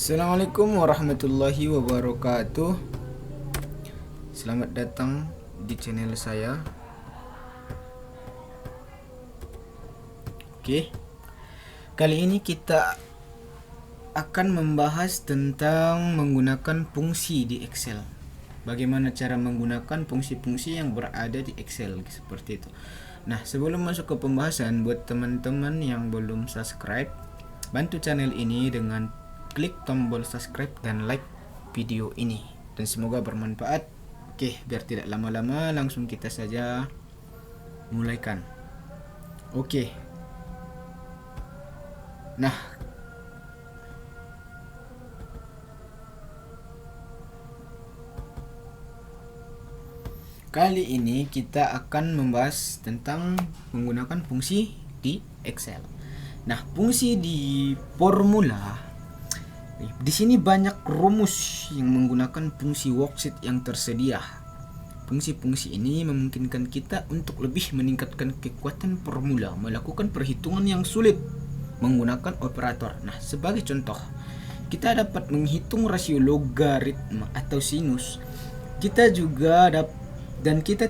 Assalamualaikum warahmatullahi wabarakatuh. Selamat datang di channel saya. Oke. Kali ini kita akan membahas tentang menggunakan fungsi di Excel. Bagaimana cara menggunakan fungsi-fungsi yang berada di Excel seperti itu. Nah, sebelum masuk ke pembahasan, buat teman-teman yang belum subscribe, bantu channel ini dengan klik tombol subscribe dan like video ini, dan semoga bermanfaat. Oke, biar tidak lama-lama, langsung kita saja mulaikan. Oke. Nah, kali ini kita akan membahas tentang menggunakan fungsi di Excel. Nah, fungsi di formula, di sini banyak rumus yang menggunakan fungsi worksheet yang tersedia. Fungsi-fungsi ini memungkinkan kita untuk lebih meningkatkan kekuatan formula, melakukan perhitungan yang sulit menggunakan operator. Nah, sebagai contoh, kita dapat menghitung rasio logaritma atau sinus. Kita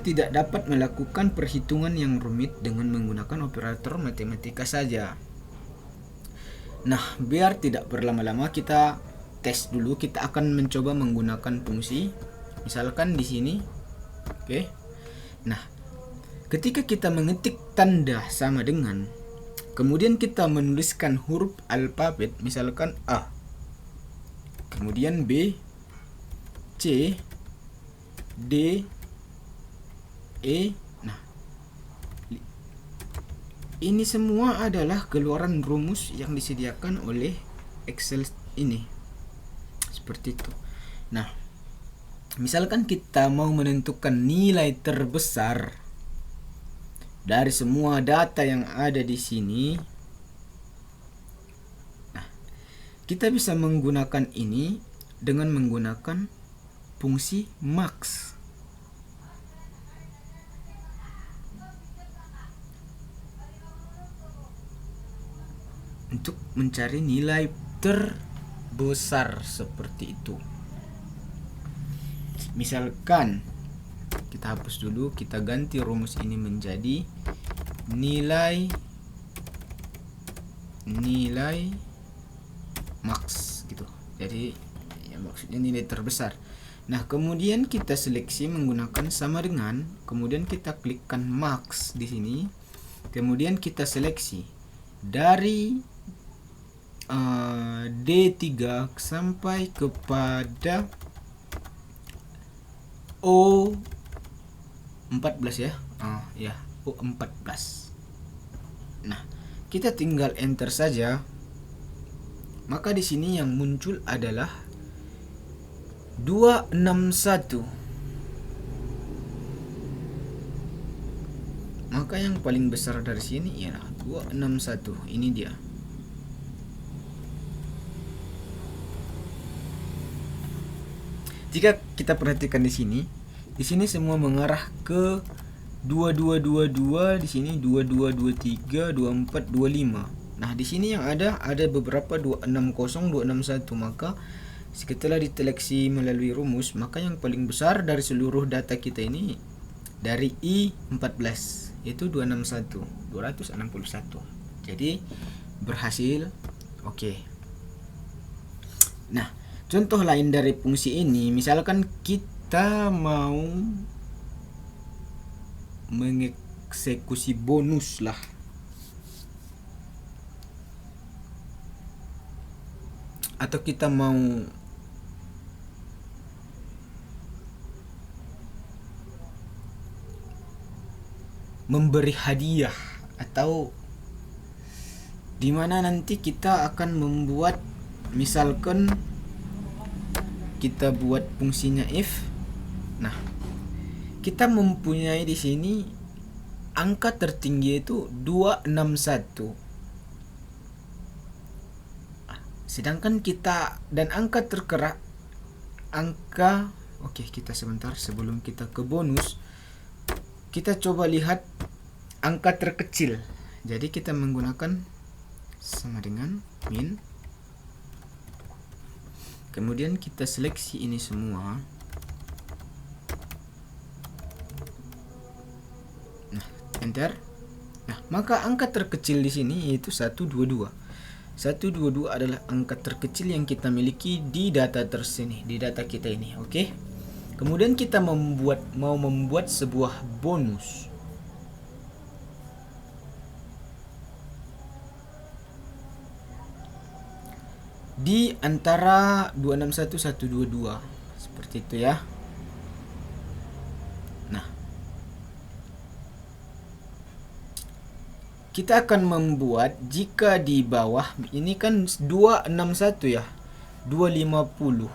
tidak dapat melakukan perhitungan yang rumit dengan menggunakan operator matematika saja. Nah, biar tidak berlama-lama, kita tes dulu. Kita akan mencoba menggunakan fungsi. Misalkan di sini. Oke. Nah, ketika kita mengetik tanda sama dengan, kemudian kita menuliskan huruf alfabet, misalkan A, kemudian B, C, D, E. Nah, ini semua adalah keluaran rumus yang disediakan oleh Excel ini. Seperti itu. Nah, misalkan kita mau menentukan nilai terbesar dari semua data yang ada di sini. Nah, kita bisa menggunakan ini dengan menggunakan fungsi max. Untuk mencari nilai terbesar seperti itu. Misalkan kita hapus dulu, kita ganti rumus ini menjadi nilai max gitu. Jadi ya, maksudnya nilai terbesar. Nah, kemudian kita seleksi menggunakan sama dengan, kemudian kita klikkan max di sini. Kemudian kita seleksi dari D3 sampai kepada O14 ya. O14. Nah, kita tinggal enter saja. Maka di sini yang muncul adalah 261. Maka yang paling besar dari sini ialah 261. Ini dia. Jika kita perhatikan di sini semua mengarah ke 2222, di sini 2223, 2425. Nah, di sini yang ada beberapa 260, 261. Maka setelah diseleksi melalui rumus, maka yang paling besar dari seluruh data kita ini dari I14, yaitu 261. Jadi berhasil. Oke. Nah, contoh lain dari fungsi ini, misalkan kita mau mengeksekusi bonus lah. Atau kita mau memberi hadiah, atau dimana nanti kita akan membuat, misalkan kita buat fungsinya if. Nah, kita mempunyai di sini angka tertinggi itu 261. Sedangkan kita dan angka oke, kita sebentar sebelum kita ke bonus, kita coba lihat angka terkecil. Jadi kita menggunakan sama dengan min Kemudian kita seleksi ini semua. Nah, enter. Nah, maka angka terkecil di sini yaitu 122. 122 adalah angka terkecil yang kita miliki di data tersini, di data kita ini, oke? Kemudian kita mau membuat sebuah bonus. Di antara 261 122 seperti itu ya. Nah, kita akan membuat jika di bawah ini kan 261 ya, 250.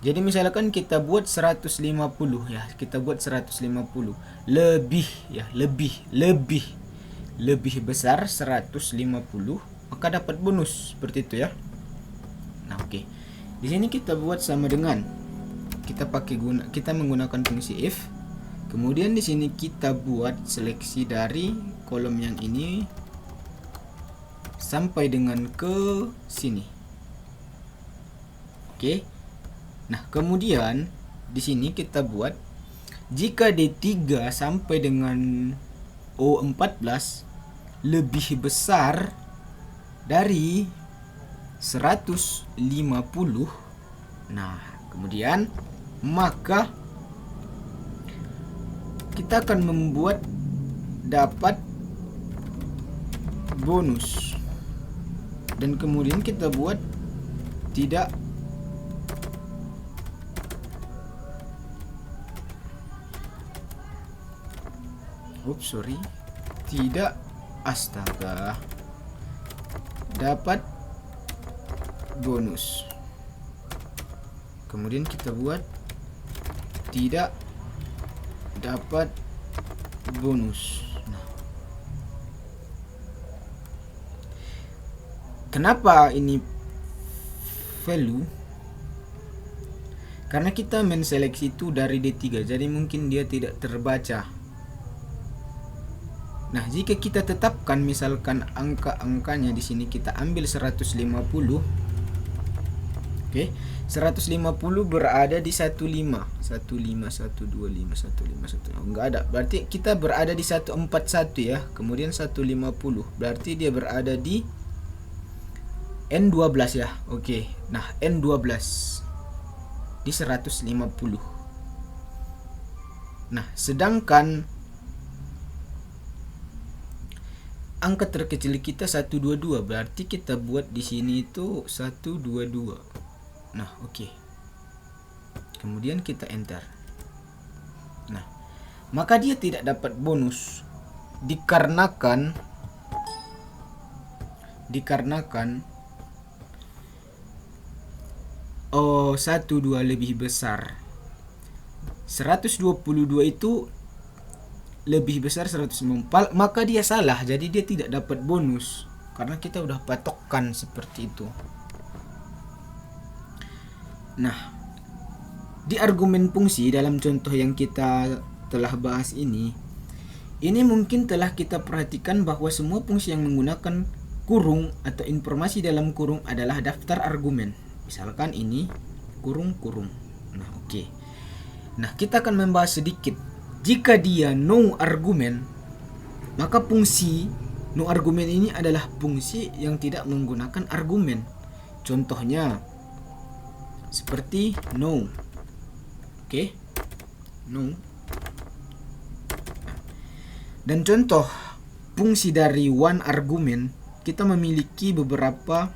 Jadi misalkan kita buat 150 ya, kita buat 150 lebih ya, lebih besar 150, maka dapat bonus seperti itu ya. Nah, oke. Di sini kita buat sama dengan kita menggunakan fungsi if. Kemudian di sini kita buat seleksi dari kolom yang ini sampai dengan ke sini. Oke. Nah, kemudian di sini kita buat jika D3 sampai dengan O14 lebih besar dari 150. Nah, kemudian maka kita akan membuat dapat bonus. Dan kemudian kita buat tidak tidak astaga dapat bonus. Kemudian kita buat tidak dapat bonus. Nah, kenapa ini value? Karena kita menseleksi itu dari D3, jadi mungkin dia tidak terbaca. Nah, jika kita tetapkan misalkan angka-angkanya di sini kita ambil 150. Oke, 150 berada di 15, 125, 125. Enggak ada. Berarti kita berada di 141 ya. Kemudian 150. Berarti dia berada di N12 ya. Oke. Nah, N12 di 150. Nah, sedangkan angka terkecil kita 122, berarti kita buat di sini itu 122. Nah, oke. Kemudian kita enter. Nah, maka dia tidak dapat bonus dikarenakan 12 lebih besar. 122 itu lebih besar 194, maka dia salah, jadi dia tidak dapat bonus karena kita udah patokkan seperti itu. Nah, di argumen fungsi dalam contoh yang kita telah bahas ini mungkin telah kita perhatikan bahwa semua fungsi yang menggunakan kurung atau informasi dalam kurung adalah daftar argumen. Misalkan ini kurung-kurung. Nah, oke. Nah, kita akan membahas sedikit. Jika dia no argumen, maka fungsi no argumen ini adalah fungsi yang tidak menggunakan argumen. Contohnya seperti no. Oke. No. Dan contoh fungsi dari one argument, kita memiliki beberapa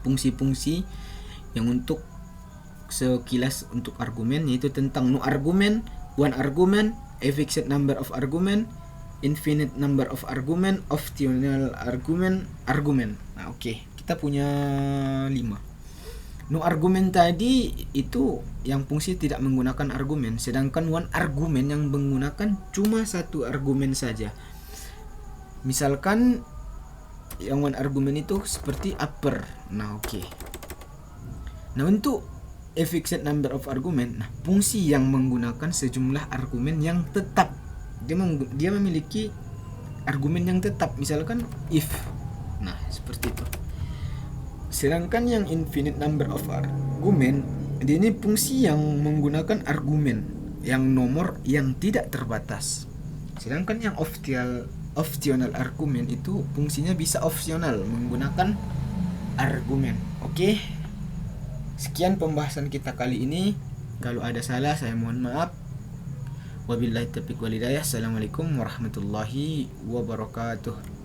fungsi-fungsi yang untuk sekilas untuk argumen, yaitu tentang no argument, one argument, a fixed number of argument, infinite number of argument, optional argument. Nah, oke. Kita punya 5. No argument tadi itu yang fungsi tidak menggunakan argumen, sedangkan one argument yang menggunakan cuma satu argumen saja. Misalkan yang one argument itu seperti upper. Nah, oke. Nah, untuk a fixed number of argument, nah fungsi yang menggunakan sejumlah argumen yang tetap, dia memiliki argumen yang tetap, misalkan if. Nah, seperti itu. Sedangkan yang infinite number of argument, dia ini fungsi yang menggunakan argumen yang nomor yang tidak terbatas. Sedangkan yang optional argument itu fungsinya bisa opsional menggunakan argumen. Oke. Sekian pembahasan kita kali ini. Kalau ada salah saya mohon maaf. Wabillahi taufiq wal hidayah. Assalamualaikum warahmatullahi wabarakatuh.